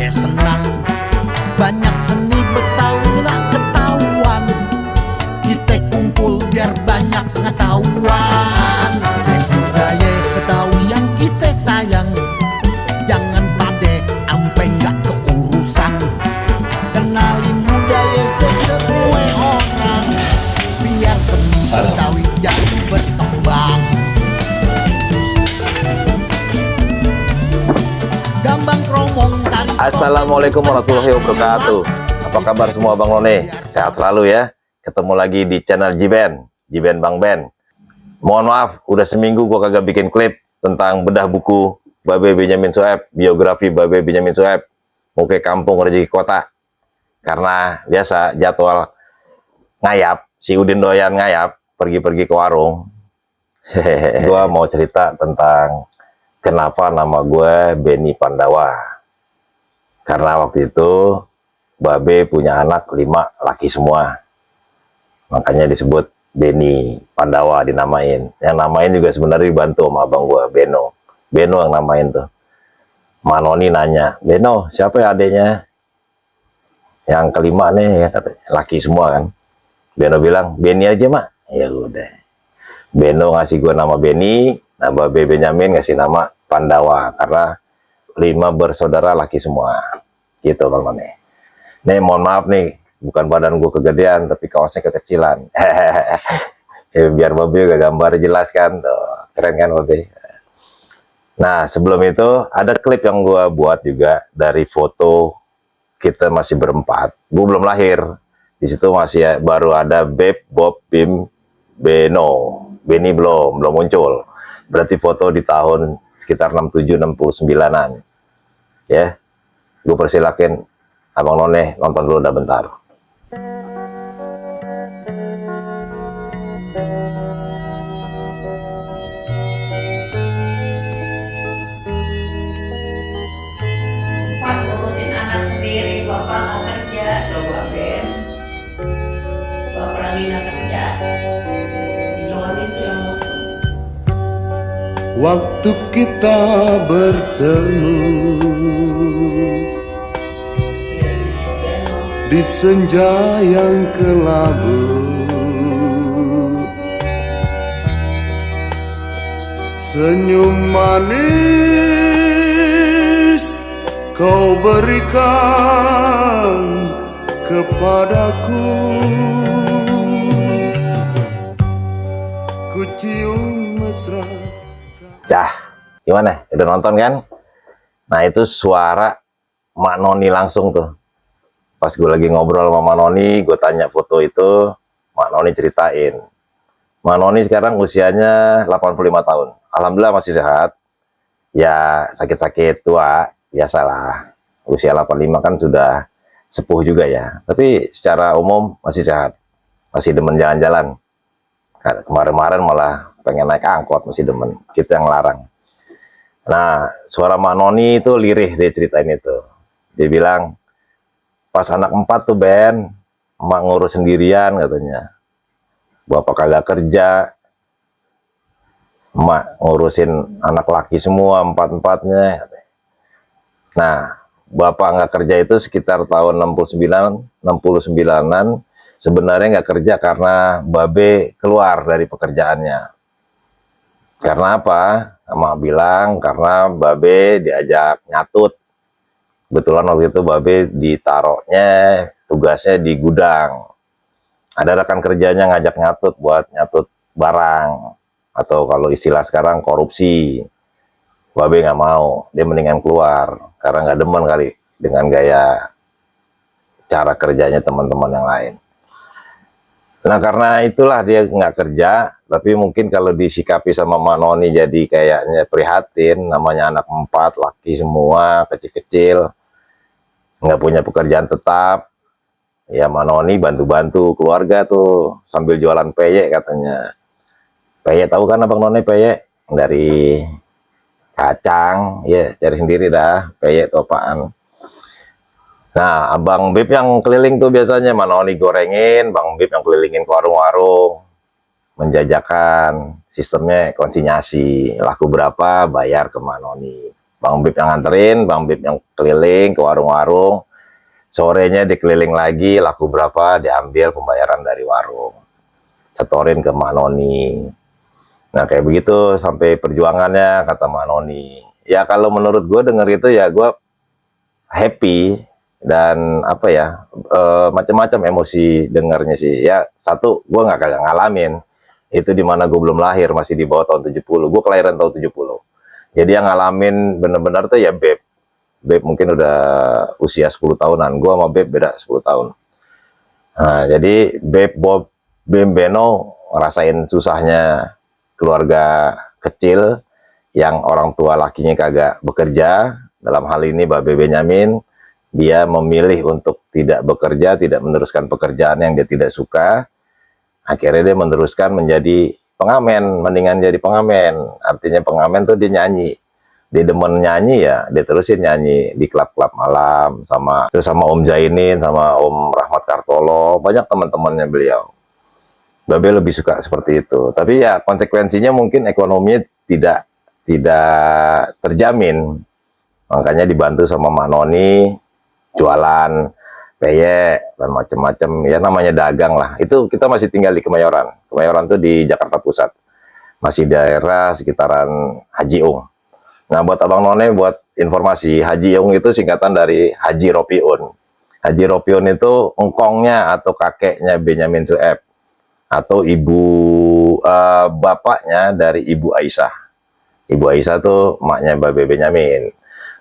saya senang. Banyak seni Betawi lah ketahuan. Kita kumpul biar banyak pengetahuan. Saya budaya Betawi yang kita sayang. Jangan pade ampe nggak keurusan. Kenalin budaya ke semua orang, biar seni Betawi jadi berkembang. Gambang kromong tari. Assalamualaikum warahmatullahi wabarakatuh. Apa kabar semua Bang None? Sehat selalu ya. Ketemu lagi di channel Jiben Bang Ben. Mohon maaf, udah seminggu gua kagak bikin klip tentang bedah buku Babe Benyamin Sueb, biografi Babe Benyamin Sueb, Muke Kampung Rezeki Kota. Karena biasa jadwal ngayap, si Udin doyan ngayap, pergi-pergi ke warung. Gua mau cerita tentang kenapa nama gue Beni Pandawa. Karena waktu itu Babe punya anak 5 laki semua. Makanya disebut Beni Pandawa dinamain. Yang namain juga sebenarnya dibantu sama abang gue, Beno. Beno yang namain tuh. Manoni nanya, Beno siapa ya adenya? Yang kelima nih ya, katanya. Laki semua kan. Beno bilang, Beni aja mak. Ya udah. Beno ngasih gue nama Beni. Nah Babe Benyamin ngasih nama Pandawa. Karena 5 bersaudara laki semua. Gitu Bang None. Nih mohon maaf nih, bukan badan gue kegedean tapi kaosnya kekecilan. Biar Babe juga gambar jelas kan. Tuh, keren kan Babe. Nah sebelum itu ada klip yang gue buat juga dari foto kita masih berempat. Gue belum lahir. Di situ masih baru ada Beb, Bob, Bim, Beno. Beni belum muncul. Berarti foto di tahun sekitar 67-69an. Ya. Gue persilakin Abang None nonton dulu dah bentar. Ngurusin anak sendiri, bapak nggak kerja, coba Ben. Bapak lagi nggak kerja. Si Joni itu yang ngurus. Waktu kita bertemu di senja yang kelabu, senyum manis kau berikan kepadaku, ku cium mesra. Dah, gimana? Udah nonton kan? Nah itu suara Mak Noni langsung tuh. Pas gue lagi ngobrol sama Mak Noni, gue tanya foto itu, Mak Noni ceritain. Mak Noni sekarang usianya 85 tahun. Alhamdulillah masih sehat. Ya sakit-sakit tua, biasalah. Usia 85 kan sudah sepuh juga ya. Tapi secara umum masih sehat. Masih demen jalan-jalan. Kemarin-kemarin malah pengen naik angkot, masih demen. Kita yang larang. Nah, suara Mak Noni itu lirih dia ceritain itu. Dia bilang, pas anak 4 tuh Ben, emak ngurus sendirian katanya. Bapak kagak kerja, emak ngurusin anak laki semua, 4-4-nya. Nah, bapak nggak kerja itu sekitar tahun 69-an. Sebenarnya nggak kerja karena Babe keluar dari pekerjaannya. Karena apa? Emak bilang karena Babe diajak nyatut. Kebetulan waktu itu Babe ditaruhnya tugasnya di gudang. Ada rekan kerjanya ngajak nyatut buat nyatut barang. Atau kalau istilah sekarang korupsi. Babe nggak mau, dia mendingan keluar. Karena nggak demen kali dengan gaya cara kerjanya teman-teman yang lain. Nah karena itulah dia nggak kerja, tapi mungkin kalau disikapi sama Mak Noni jadi kayaknya prihatin, namanya anak 4, laki semua, kecil-kecil, nggak punya pekerjaan tetap, ya Mak Noni bantu-bantu keluarga tuh, sambil jualan peyek katanya. Peyek tahu kan Abang Noni peyek? Dari kacang, ya cari sendiri dah, peyek itu apaan. Nah, Abang Bib yang keliling tuh biasanya Mak Noni gorengin, Bang Bib yang kelilingin ke warung-warung, menjajakan sistemnya konsinyasi, laku berapa bayar ke Mak Noni. Bang Bib yang nganterin, Bang Bib yang keliling ke warung-warung. Sorenya dikeliling lagi, laku berapa diambil pembayaran dari warung, setorin ke Mak Noni. Nah kayak begitu sampai perjuangannya, kata Mak Noni. Ya kalau menurut gue denger itu ya gue happy dan apa ya, macam-macam emosi dengarnya sih. Ya satu, gue nggak kagak ngalamin itu di mana gue belum lahir, masih di bawah tahun 70. Gue kelahiran tahun 70. Jadi yang ngalamin bener-bener tuh ya Beb. Beb mungkin udah usia 10 tahunan. Gue sama Beb beda 10 tahun. Nah, jadi Beb, Bob, Bem, Beno ngerasain susahnya keluarga kecil yang orang tua lakinya kagak bekerja. Dalam hal ini Babe Benyamin, dia memilih untuk tidak bekerja, tidak meneruskan pekerjaan yang dia tidak suka. Akhirnya dia meneruskan menjadi pengamen, mendingan jadi pengamen. Artinya pengamen tuh dia nyanyi. Dia demen nyanyi ya, dia terusin nyanyi di klub-klub malam sama Om Zainin, sama Om Rahmat Kartolo, banyak teman-temannya beliau. Babe lebih suka seperti itu. Tapi ya konsekuensinya mungkin ekonominya tidak terjamin. Makanya dibantu sama Mak Noni, jualan peyek dan macam-macam, ya namanya dagang lah. Itu kita masih tinggal di Kemayoran. Kemayoran tuh di Jakarta Pusat, masih daerah sekitaran Haji Ung. Nah buat Abang None, buat informasi, Haji Ung itu singkatan dari Haji Ropiun. Haji Ropiun itu engkongnya atau kakeknya Benyamin Sueb, atau bapaknya dari Ibu Aisyah. Ibu Aisyah tuh maknya Babe Benyamin,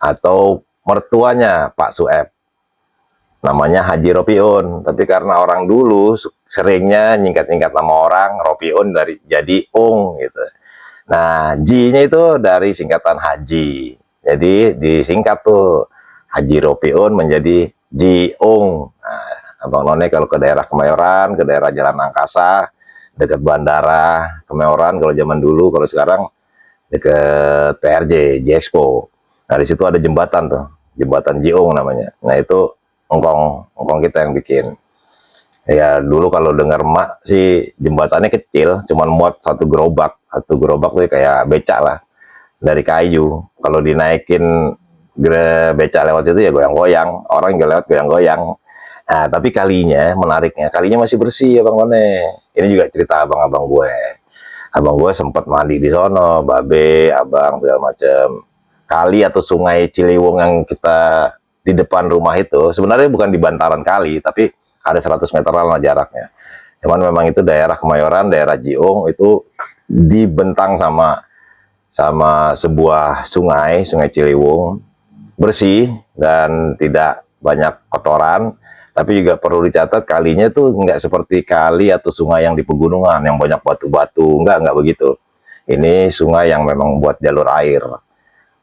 atau mertuanya Pak Sueb, namanya Haji Ropiun. Tapi karena orang dulu seringnya nyingkat-nyingkat nama orang, Ropiun dari jadi Ung gitu. Nah, J-nya itu dari singkatan Haji. Jadi disingkat tuh Haji Ropiun menjadi Ji Ung. Nah, Abang None kalau ke daerah Kemayoran, ke daerah Jalan Angkasa, dekat bandara Kemayoran kalau zaman dulu, kalau sekarang dekat PRJ, J-Expo. Nah, di situ ada jembatan tuh, jembatan Jiung namanya. Nah, itu engkong kita yang bikin. Ya dulu kalau dengar emak sih jembatannya kecil, cuman muat satu gerobak tuh kayak becak lah, dari kayu. Kalau dinaikin becak lewat itu ya goyang-goyang, orang juga lewat goyang-goyang. Nah tapi kalinya menariknya, kalinya masih bersih ya Bang None. Ini juga cerita abang-abang gue. Abang gue sempat mandi di sono, Babe, abang segala macem. Kali atau sungai Ciliwung yang kita di depan rumah itu sebenarnya bukan di bantaran kali, tapi ada 100 meteran lah jaraknya. Cuman memang itu daerah Kemayoran, daerah Jiung itu dibentang sama sebuah sungai Ciliwung, bersih dan tidak banyak kotoran. Tapi juga perlu dicatat kalinya tuh nggak seperti kali atau sungai yang di pegunungan yang banyak batu-batu, nggak begitu. Ini sungai yang memang buat jalur air.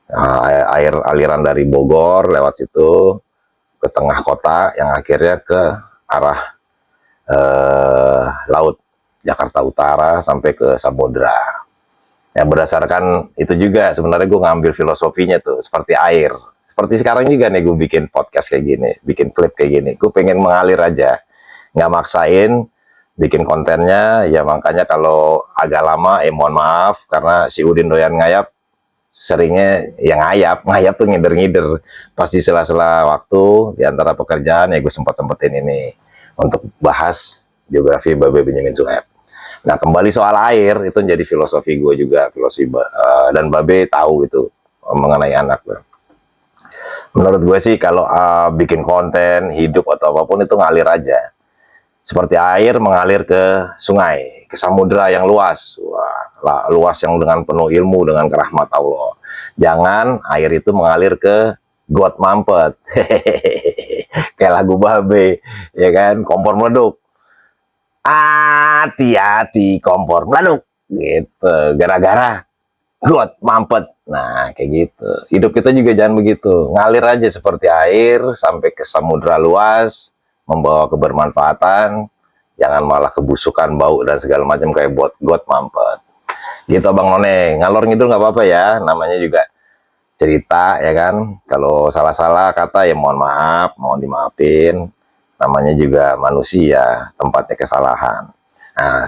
Nah, air aliran dari Bogor lewat situ ke tengah kota yang akhirnya ke arah laut Jakarta Utara sampai ke Samudra. Yang berdasarkan itu juga sebenarnya gue ngambil filosofinya tuh seperti air. Seperti sekarang juga nih gue bikin podcast kayak gini, bikin klip kayak gini. Gue pengen mengalir aja, nggak maksain bikin kontennya. Ya makanya kalau agak lama, mohon maaf karena si Udin doyan ngayap. Seringnya yang ngayap tuh ngider-ngider. Pasti sela-sela waktu di antara pekerjaan ya gue sempetin ini untuk bahas biografi Babe Benyamin Sueb. Nah kembali soal air itu jadi filosofi gue juga, dan Babe tahu itu mengenai anak. Menurut gue sih kalau bikin konten hidup atau apapun itu ngalir aja. Seperti air mengalir ke sungai, ke samudera yang luas. Wah, luas yang dengan penuh ilmu, dengan kerahmat Allah. Jangan air itu mengalir ke got mampet. Kayak lagu Babe, ya kan? Kompor meleduk. Hati-hati kompor meleduk. Gitu, gara-gara got mampet. Nah, kayak gitu. Hidup kita juga jangan begitu. Ngalir aja seperti air sampai ke samudera luas, membawa kebermanfaatan, jangan malah kebusukan, bau dan segala macam kayak buat got mampet. Gitu Bang None, ngalor ngidul nggak apa-apa ya, namanya juga cerita ya kan. Kalau salah-salah kata ya mohon maaf, mohon dimaafin. Namanya juga manusia, tempatnya kesalahan. Nah,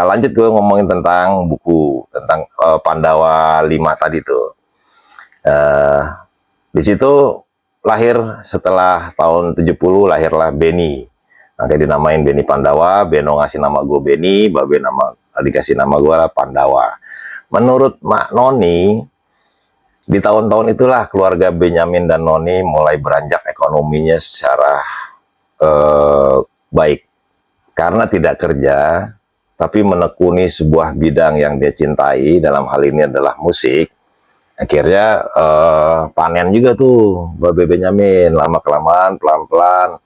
lanjut gue ngomongin tentang buku, tentang Pandawa 5 tadi tuh. Eh, di situ lahir setelah tahun 70 lahirlah Beni. Makanya dinamain Beni Pandawa. Beno ngasih nama gue Beni, Babe dikasih nama gue Pandawa. Menurut Mak Noni, di tahun-tahun itulah keluarga Benyamin dan Noni mulai beranjak ekonominya secara baik. Karena tidak kerja, tapi menekuni sebuah bidang yang dia cintai, dalam hal ini adalah musik. Akhirnya panen juga tuh Babe Benyamin, lama-kelamaan, pelan-pelan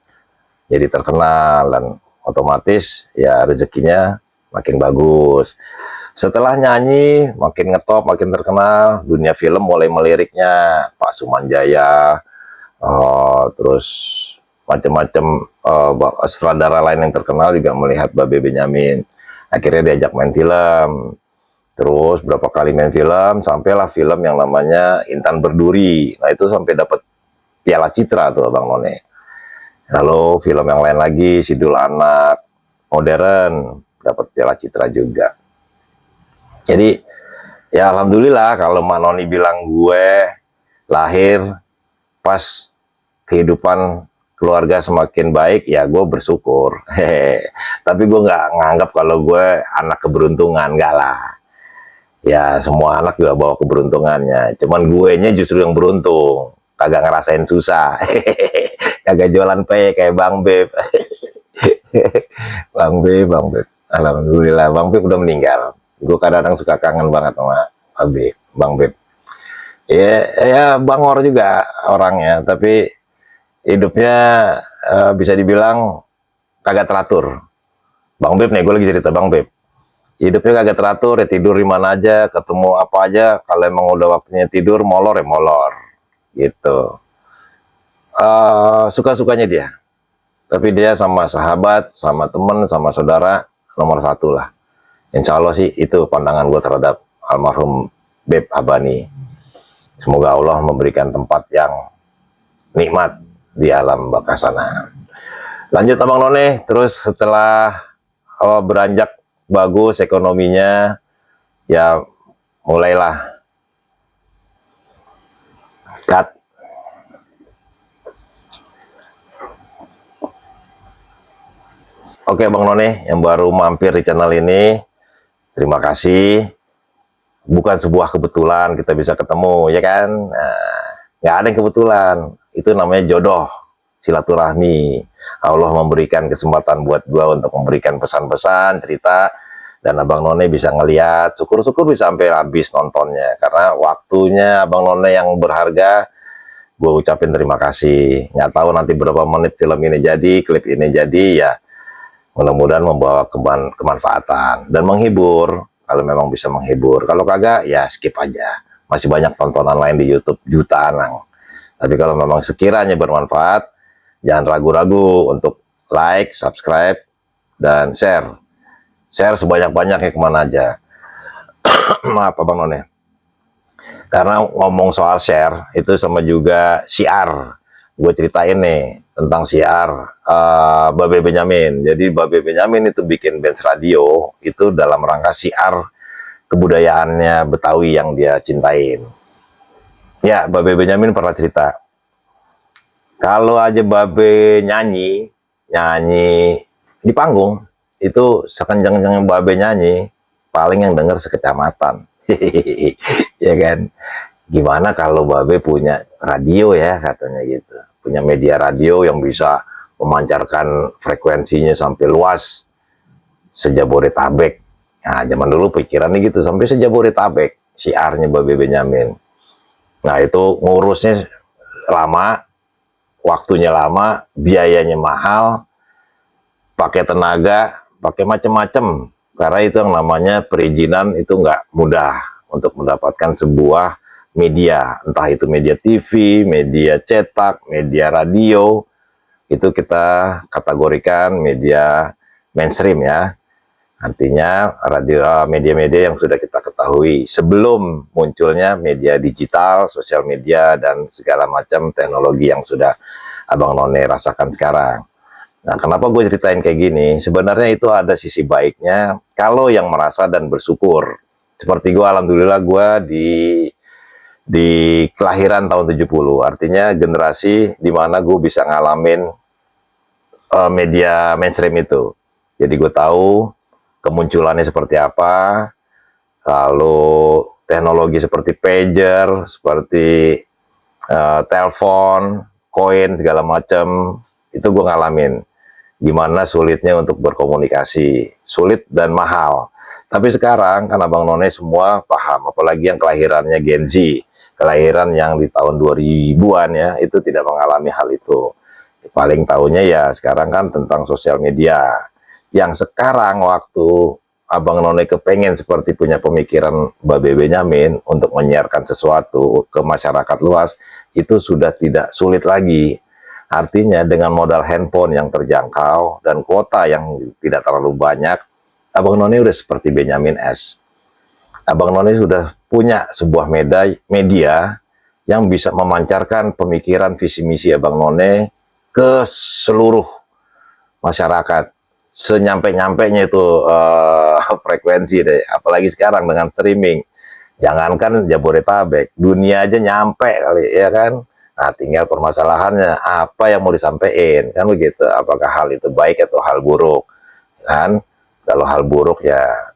jadi terkenal, dan otomatis ya rezekinya makin bagus. Setelah nyanyi makin ngetop, makin terkenal, dunia film mulai meliriknya, Pak Sumanjaya, terus macam-macam sutradara lain yang terkenal juga melihat Babe Benyamin. Akhirnya diajak main film. Terus berapa kali main film, sampailah film yang namanya Intan Berduri. Nah itu sampai dapat Piala Citra tuh Abang None. Lalu film yang lain lagi, Sidul Anak, modern, dapat Piala Citra juga. Jadi ya alhamdulillah kalau Mak Noni bilang gue lahir pas kehidupan keluarga semakin baik, ya gue bersyukur. Tapi gue nggak nganggap kalau gue anak keberuntungan, enggak lah. Ya semua anak juga bawa keberuntungannya, cuman gue nya justru yang beruntung, kagak ngerasain susah. Kagak jualan kayak Bang Beb. Bang Beb, alhamdulillah Bang Beb udah meninggal. Gue kadang-kadang suka kangen banget sama Bang Beb. Ya bangor juga orangnya, tapi hidupnya bisa dibilang kagak teratur. Bang Beb nih, gue lagi cerita Bang Beb. Hidupnya kagak teratur, ya tidur di mana aja, ketemu apa aja, kalau emang udah waktunya tidur, molor ya molor, gitu. Suka-sukanya dia, tapi dia sama sahabat, sama temen, sama saudara, nomor satu lah. Insya Allah sih, itu pandangan gue terhadap almarhum Beb Abani. Semoga Allah memberikan tempat yang nikmat di alam baka sana. Lanjut Abang None, terus setelah beranjak bagus ekonominya, ya mulailah cut. Oke Bang None yang baru mampir di channel ini, terima kasih. Bukan sebuah kebetulan kita bisa ketemu, ya kan? Nggak ada yang kebetulan, itu namanya jodoh, silaturahmi. Allah memberikan kesempatan buat gua untuk memberikan pesan-pesan, cerita, dan Abang None bisa ngeliat, syukur-syukur bisa sampai habis nontonnya, karena waktunya Abang None yang berharga, gue ucapin terima kasih. Nggak tahu nanti berapa menit film ini jadi, klip ini jadi, ya mudah-mudahan membawa kemanfaatan dan menghibur, kalau memang bisa menghibur. Kalau kagak, ya skip aja, masih banyak tontonan lain di YouTube jutaan. Tapi kalau memang sekiranya bermanfaat, jangan ragu-ragu untuk like, subscribe, dan share. Share sebanyak-banyaknya kemana aja. Maaf Abang None. Karena ngomong soal share, itu sama juga siar. Gue ceritain nih tentang siar Babe Benyamin. Jadi Babe Benyamin itu bikin bench radio, itu dalam rangka siar kebudayaannya Betawi yang dia cintain. Ya, Babe Benyamin pernah cerita, kalau aja Babe nyanyi di panggung, itu sekencang-kencang Babe nyanyi, paling yang denger sekecamatan. Ya kan? Gimana kalau Babe punya radio ya, katanya gitu. Punya media radio yang bisa memancarkan frekuensinya sampai luas sejabodetabek. Nah, zaman dulu pikirannya gitu, sampai sejabodetabek siarnya Babe Benyamin. Nah, itu ngurusnya lama, waktunya lama, biayanya mahal, pakai tenaga, pakai macam-macam. Karena itu yang namanya perizinan itu nggak mudah untuk mendapatkan sebuah media, entah itu media TV, media cetak, media radio, itu kita kategorikan media mainstream ya. Artinya radio, media-media yang sudah kita ketahui sebelum munculnya media digital, sosial media, dan segala macam teknologi yang sudah Abang None rasakan sekarang. Nah, kenapa gue ceritain kayak gini? Sebenarnya itu ada sisi baiknya kalau yang merasa dan bersyukur. Seperti gue, alhamdulillah gue di kelahiran tahun 70, artinya generasi di mana gue bisa ngalamin media mainstream itu. Jadi gue tahu kemunculannya seperti apa, lalu teknologi seperti pager, seperti telepon, koin, segala macam, itu gue ngalamin. Gimana sulitnya untuk berkomunikasi, sulit dan mahal. Tapi sekarang kan Abang None semua paham, apalagi yang kelahirannya Gen Z, kelahiran yang di tahun 2000-an ya, itu tidak mengalami hal itu. Paling tahunya ya sekarang kan tentang sosial media. Yang sekarang waktu Abang None kepengen seperti punya pemikiran Babe Benyamin untuk menyiarkan sesuatu ke masyarakat luas, itu sudah tidak sulit lagi. Artinya dengan modal handphone yang terjangkau dan kuota yang tidak terlalu banyak, Abang None udah seperti Benyamin S. Abang None sudah punya sebuah media yang bisa memancarkan pemikiran visi misi Abang None ke seluruh masyarakat. Senyampe-nyampenya itu frekuensi deh. Apalagi sekarang dengan streaming. Jangankan Jabodetabek, dunia aja nyampe kali, ya kan? Nah, tinggal permasalahannya apa yang mau disampaikan, kan begitu. Apakah hal itu baik atau hal buruk, kan? Kalau hal buruk ya,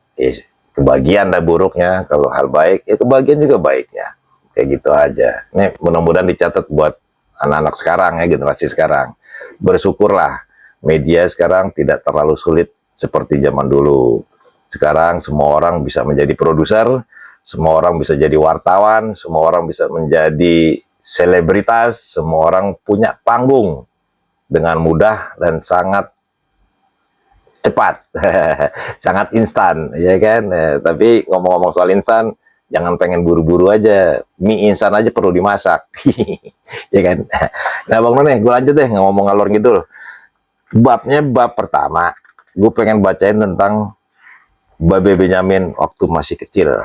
kebagian dah buruknya. Kalau hal baik, ya kebagian juga baiknya. Kayak gitu aja. Ini mudah-mudahan dicatat buat anak-anak sekarang ya, generasi sekarang. Bersyukurlah media sekarang tidak terlalu sulit seperti zaman dulu. Sekarang semua orang bisa menjadi produser, semua orang bisa jadi wartawan, semua orang bisa menjadi selebritas, semua orang punya panggung dengan mudah dan sangat cepat, sangat instan, ya kan? Tapi ngomong-ngomong soal instan, jangan pengen buru-buru aja. Mie instan aja perlu dimasak, ya kan? Nah, Bang None, gue lanjut deh ngomong ngalor ngidul. Babnya bab pertama, gue pengen bacain tentang Babe Benyamin waktu masih kecil.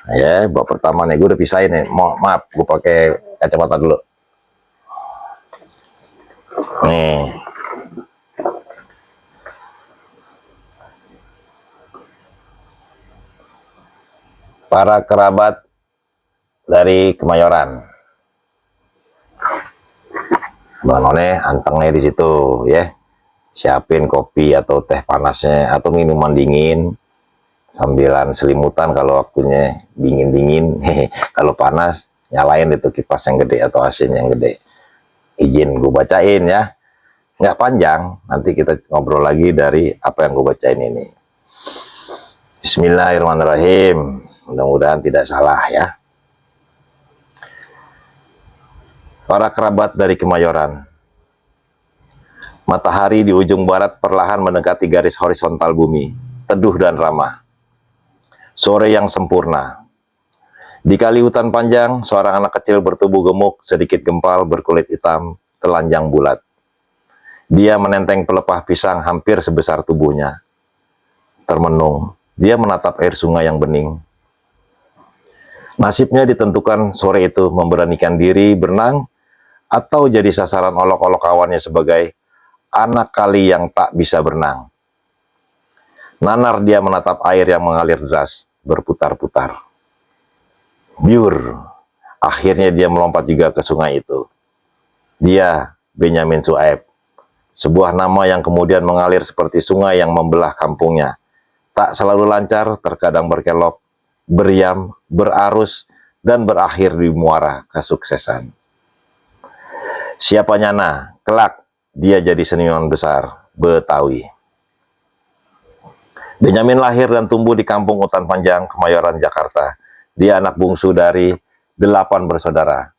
Nah, ya, bab pertama nih, gue udah pisahin nih. Maaf, gue pakai kacamata dulu. Nih. Para kerabat dari Kemayoran. Bang None antengnya di situ ya. Siapin kopi atau teh panasnya atau minuman dingin sambilan selimutan kalau waktunya dingin-dingin. Kalau panas nyalain itu kipas yang gede atau AC yang gede. Izin gue bacain ya. Nggak panjang, nanti kita ngobrol lagi dari apa yang gue bacain ini. Bismillahirrahmanirrahim. Mudah-mudahan tidak salah ya. Para kerabat dari Kemayoran. Matahari di ujung barat perlahan mendekati garis horizontal bumi, teduh dan ramah. Sore yang sempurna. Di kali hutan panjang, seorang anak kecil bertubuh gemuk, sedikit gempal, berkulit hitam, telanjang bulat. Dia menenteng pelepah pisang hampir sebesar tubuhnya. Termenung, dia menatap air sungai yang bening. Nasibnya ditentukan sore itu memberanikan diri berenang atau jadi sasaran olok-olok kawannya sebagai anak kali yang tak bisa berenang. Nanar dia menatap air yang mengalir deras, berputar-putar. Biur, akhirnya dia melompat juga ke sungai itu. Dia, Benyamin Suaib, sebuah nama yang kemudian mengalir seperti sungai yang membelah kampungnya. Tak selalu lancar, terkadang berkelok, beriam, berarus, dan berakhir di muara kesuksesan. Siapa nyana, kelak dia jadi seniman besar Betawi. Benyamin lahir dan tumbuh di kampung Hutan Panjang, Kemayoran, Jakarta. Dia anak bungsu dari 8 bersaudara.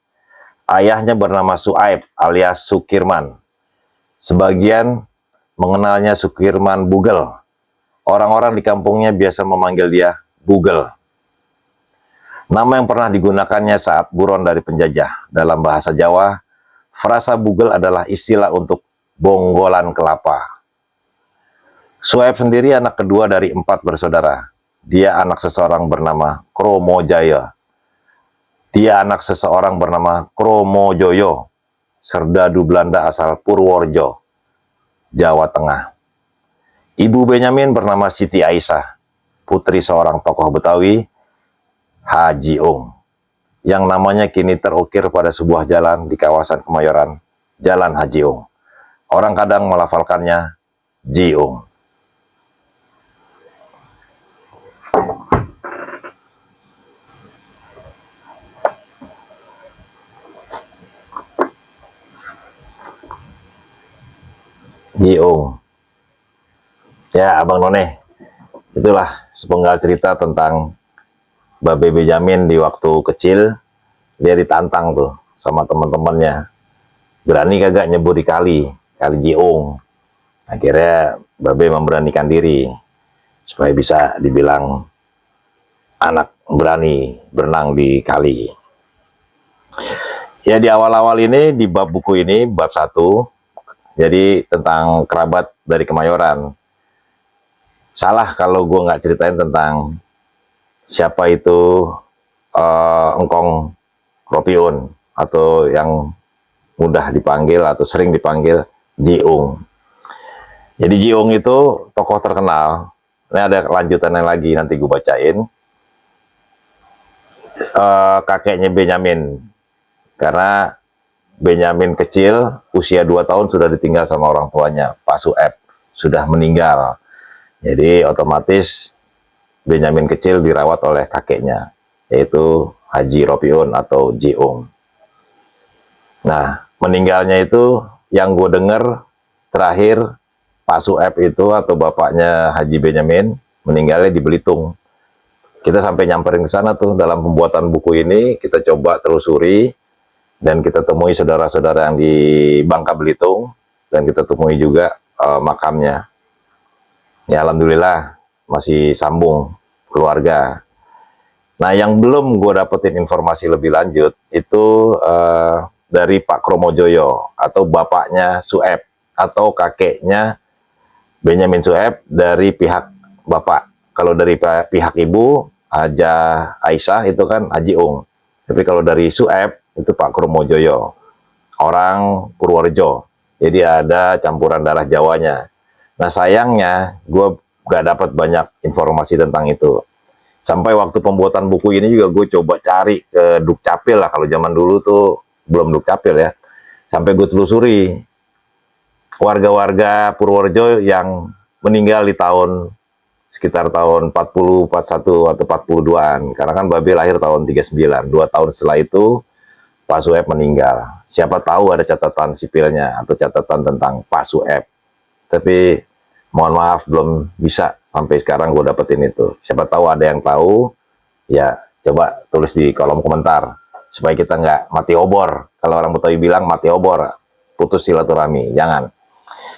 Ayahnya bernama Suaib alias Sukirman. Sebagian mengenalnya Sukirman Bugel. Orang-orang di kampungnya biasa memanggil dia Bugel. Nama yang pernah digunakannya saat buron dari penjajah. Dalam bahasa Jawa, frasa Bugel adalah istilah untuk bonggolan kelapa. Suaib sendiri anak kedua dari 4 bersaudara. Dia anak seseorang bernama Kromo Jaya. Dia anak seseorang bernama Kromo Joyo, serdadu Belanda asal Purworejo, Jawa Tengah. Ibu Benyamin bernama Siti Aisyah, putri seorang tokoh Betawi, Haji Ong. yang namanya kini terukir pada sebuah jalan di kawasan Kemayoran, Jalan Haji Ung. Orang kadang melafalkannya Jiung. Jiung. Ya, Abang None, itulah sepenggal cerita tentang Babe Benjamin di waktu kecil. Dia ditantang tuh sama teman-temannya. Berani kagak nyebur di kali Jiung. Akhirnya Babe memberanikan diri supaya bisa dibilang anak berani berenang di kali. Ya, di awal-awal ini, di bab buku ini, bab 1, jadi tentang kerabat dari Kemayoran. Salah kalau gue nggak ceritain tentang siapa itu Engkong Ropiun, atau yang mudah dipanggil atau sering dipanggil Jiung. Jadi Jiung itu tokoh terkenal. Ini ada kelanjutannya lagi, nanti gue bacain. Kakeknya Benyamin, karena Benyamin kecil, usia 2 tahun sudah ditinggal sama orang tuanya, Pak Sueb, sudah meninggal. Jadi otomatis Benyamin kecil dirawat oleh kakeknya, yaitu Haji Ropiun atau Jiung. Nah, meninggalnya itu yang gue dengar terakhir, Pak Sueb itu atau bapaknya Haji Benyamin meninggalnya di Belitung. Kita sampai nyamperin ke sana tuh dalam pembuatan buku ini, kita coba telusuri dan kita temui saudara-saudara yang di Bangka Belitung, dan kita temui juga makamnya. Ya, alhamdulillah masih sambung keluarga. Nah, yang belum gue dapetin informasi lebih lanjut itu dari Pak Kromojoyo atau bapaknya Sueb atau kakeknya Benyamin Sueb dari pihak bapak. Kalau dari pihak ibu, Haja Aisyah, itu kan Haji Ung. Tapi kalau dari Sueb itu Pak Kromojoyo, orang Purworejo. Jadi ada campuran darah Jawanya. Nah, sayangnya gue gak dapat banyak informasi tentang itu. Sampai waktu pembuatan buku ini juga gue coba cari ke Dukcapil lah. Kalau zaman dulu tuh belum Dukcapil ya. Sampai gue telusuri warga-warga Purworejo yang meninggal di sekitar tahun 40, 41 atau 42-an. Karena kan Babe lahir tahun 39. 2 tahun setelah itu Pak Sueb meninggal. Siapa tahu ada catatan sipilnya atau catatan tentang Pak Sueb. Tapi mohon maaf belum bisa sampai sekarang gue dapetin itu. Siapa tahu ada yang tahu, ya coba tulis di kolom komentar supaya kita nggak mati obor. Kalau orang Betawi bilang mati obor, putus silaturahmi, jangan.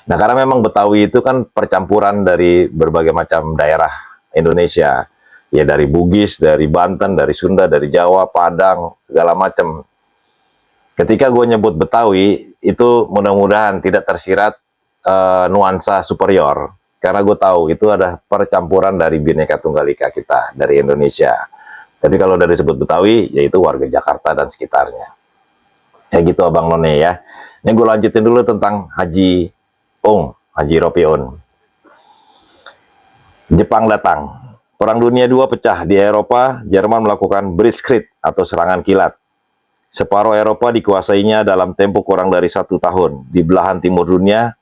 Nah, karena memang Betawi itu kan percampuran dari berbagai macam daerah Indonesia. Ya, dari Bugis, dari Banten, dari Sunda, dari Jawa, Padang, segala macam. Ketika gue nyebut Betawi, itu mudah-mudahan tidak tersirat nuansa superior. Karena gue tahu itu ada percampuran dari Bhinneka Tunggal Ika kita, dari Indonesia. Tapi kalau dari sebut Betawi, yaitu warga Jakarta dan sekitarnya. Ya gitu Abang None ya. Ini gue lanjutin dulu tentang Haji Ung, Haji Ropiun. Jepang datang. Perang Dunia II pecah di Eropa. Jerman melakukan Blitzkrieg atau serangan kilat. Separuh Eropa dikuasainya dalam tempo kurang dari 1 tahun. Di belahan timur dunia,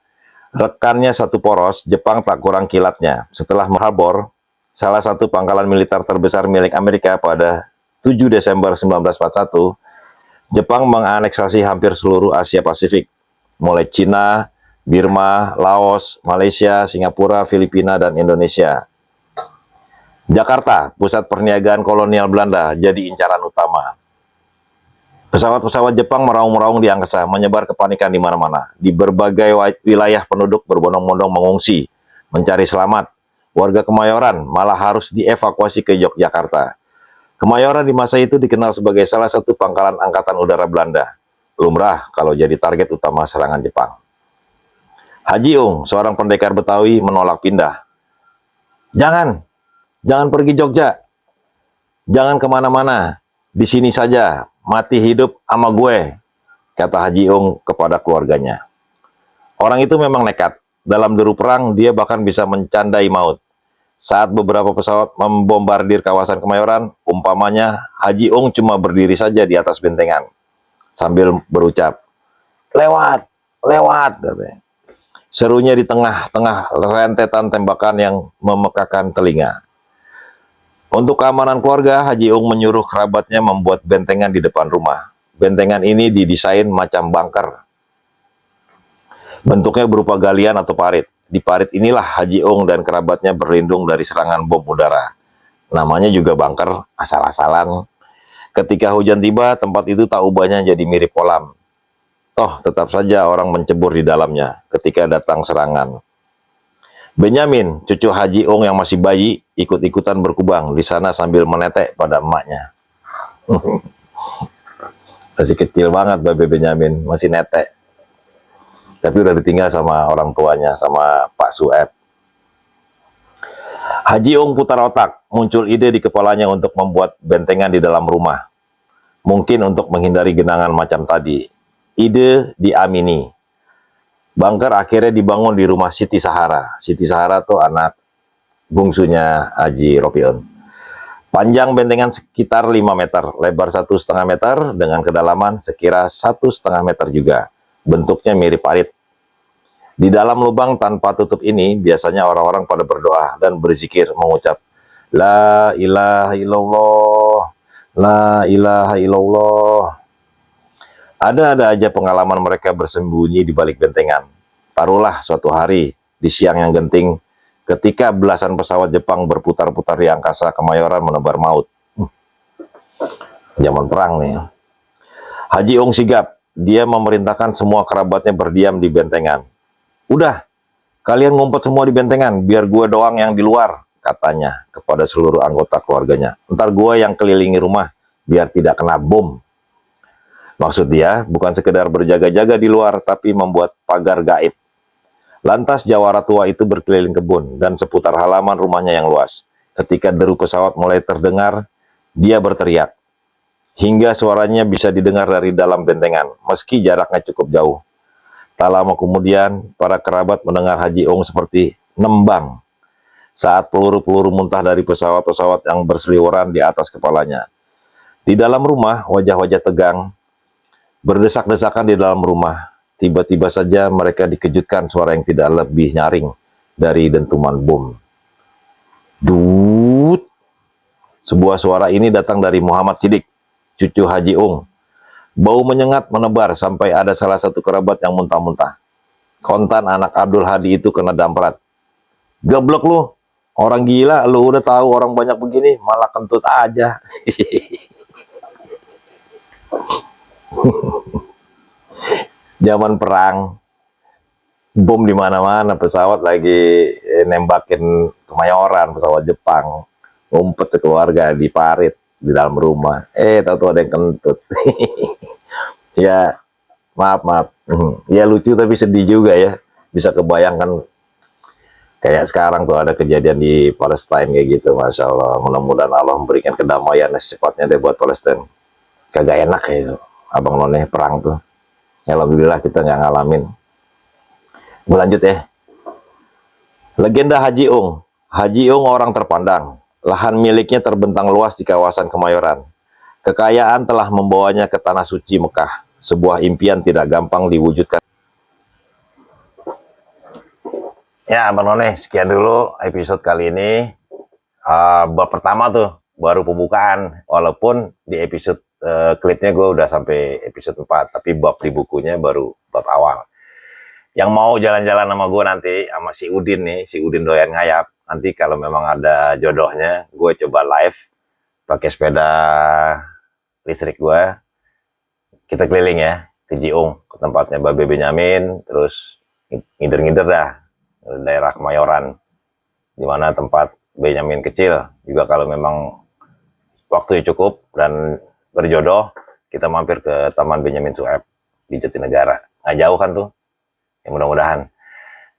rekannya satu poros, Jepang tak kurang kilatnya. Setelah Harbor, salah satu pangkalan militer terbesar milik Amerika pada 7 Desember 1941, Jepang menganeksasi hampir seluruh Asia Pasifik, mulai Cina, Birma, Laos, Malaysia, Singapura, Filipina, dan Indonesia. Jakarta, pusat perniagaan kolonial Belanda, jadi incaran utama. Pesawat-pesawat Jepang meraung-meraung di angkasa, menyebar kepanikan di mana-mana. Di berbagai wilayah penduduk berbondong-bondong mengungsi, mencari selamat. Warga Kemayoran malah harus dievakuasi ke Yogyakarta. Kemayoran di masa itu dikenal sebagai salah satu pangkalan angkatan udara Belanda. Lumrah kalau jadi target utama serangan Jepang. Haji Ung, seorang pendekar Betawi, menolak pindah. Jangan pergi Jogja. Jangan kemana-mana. Di sini saja, mati hidup sama gue, kata Haji Ung kepada keluarganya. Orang itu memang nekat. Dalam deru perang, dia bahkan bisa mencandai maut. saat beberapa pesawat membombardir kawasan Kemayoran, umpamanya Haji Ong cuma berdiri saja di atas bentengan sambil berucap, "Lewat, lewat," katanya. Serunya di tengah-tengah rentetan tembakan yang memekakan telinga. Untuk keamanan keluarga, Haji Ong menyuruh kerabatnya membuat bentengan di depan rumah. Bentengan ini didesain macam bunker. Bentuknya berupa galian atau parit. Di parit inilah Haji Ong dan kerabatnya berlindung dari serangan bom udara. Namanya juga bunker, asal-asalan. Ketika hujan tiba, tempat itu tak ubahnya jadi mirip kolam. Toh, tetap saja orang mencebur di dalamnya ketika datang serangan. Benyamin, cucu Haji Ong yang masih bayi, ikut-ikutan berkubang di sana sambil menetek pada emaknya. Masih kecil banget Babe Benyamin, masih netek. Tapi udah ditinggal sama orang tuanya, sama Pak Sueb. Haji Ong putar otak, muncul ide di kepalanya untuk membuat bentengan di dalam rumah. Mungkin untuk menghindari genangan macam tadi. Ide diamini. Bunker akhirnya dibangun di rumah Siti Sahara. Siti Sahara tuh anak bungsunya Haji Ropiun. Panjang bentengan sekitar 5 meter, lebar 1,5 meter, dengan kedalaman sekira 1,5 meter juga. Bentuknya mirip parit. Di dalam lubang tanpa tutup ini, biasanya orang-orang pada berdoa dan berzikir mengucap, La ilaha illallah, La ilaha illallah. Ada aja pengalaman mereka bersembunyi di balik bentengan. Taruhlah suatu hari, di siang yang genting, ketika belasan pesawat Jepang berputar-putar di angkasa, Kemayoran menebar maut. Zaman perang nih. Haji Ong sigap. Dia memerintahkan semua kerabatnya berdiam di bentengan. Udah, kalian ngumpet semua di bentengan, biar gue doang yang di luar, katanya kepada seluruh anggota keluarganya. Ntar gue yang kelilingi rumah, biar tidak kena bom. Maksud dia bukan sekedar berjaga-jaga di luar, tapi membuat pagar gaib. Lantas jawara tua itu berkeliling kebun dan seputar halaman rumahnya yang luas. Ketika deru pesawat mulai terdengar, dia berteriak. Hingga suaranya bisa didengar dari dalam bentengan, meski jaraknya cukup jauh. Tak lama kemudian, para kerabat mendengar Haji Ong seperti nembang saat peluru-peluru muntah dari pesawat-pesawat yang berseliweran di atas kepalanya. Di dalam rumah, wajah-wajah tegang berdesak-desakan di dalam rumah. Tiba-tiba saja mereka dikejutkan suara yang tidak lebih nyaring dari dentuman bom. Dut! Sebuah suara ini datang dari Muhammad Sidik, cucu Haji Ong. Bau menyengat menebar sampai ada salah satu kerabat yang muntah-muntah. Kontan anak Abdul Hadi itu kena damprat. Geblek lu, orang gila, lu udah tahu orang banyak begini, malah kentut aja. Zaman perang, bom di mana-mana, pesawat lagi nembakin Kemayoran, pesawat Jepang, ngumpet sekeluarga di parit di dalam rumah. Tahu-tahu ada yang kentut. Ya, maaf. Ya lucu tapi sedih juga ya. Bisa kebayangkan kayak sekarang tuh ada kejadian di Palestina kayak gitu. Masya Allah, mudah-mudahan Allah memberikan kedamaian secepatnya deh buat Palestina. Kagak enak ya itu, Abang None, perang tuh. Alhamdulillah kita nggak ngalamin. Berlanjut ya. Legenda Haji Ong. Haji Ong orang terpandang. Lahan miliknya terbentang luas di kawasan Kemayoran. Kekayaan telah membawanya ke tanah suci Mekah. Sebuah impian tidak gampang diwujudkan. Ya, Abang None, sekian dulu episode kali ini. Bab pertama tuh, baru pembukaan. Walaupun di episode klipnya gue udah sampai episode 4, tapi bab di bukunya baru bab awal. Yang mau jalan-jalan sama gue nanti, sama si Udin nih, si Udin doyan ngayap. Nanti kalau memang ada jodohnya, gue coba live pakai sepeda listrik gue. Kita keliling ya, ke Jiung, ke tempatnya Babe Benyamin, terus ngider-ngider dah, daerah Kemayoran, dimana tempat Benyamin kecil. Juga kalau memang waktunya cukup dan berjodoh, kita mampir ke Taman Benyamin Sueb di Jatinegara. Nggak jauh kan tuh, ya mudah-mudahan.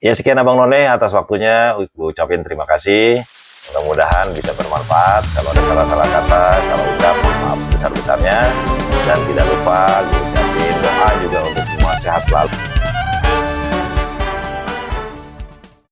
Ya sekian Abang None atas waktunya, gue ucapin terima kasih. Mudah-mudahan bisa bermanfaat. Kalau ada salah-salah kata, kalau ucap, maaf besar-besarnya. Dan tidak lupa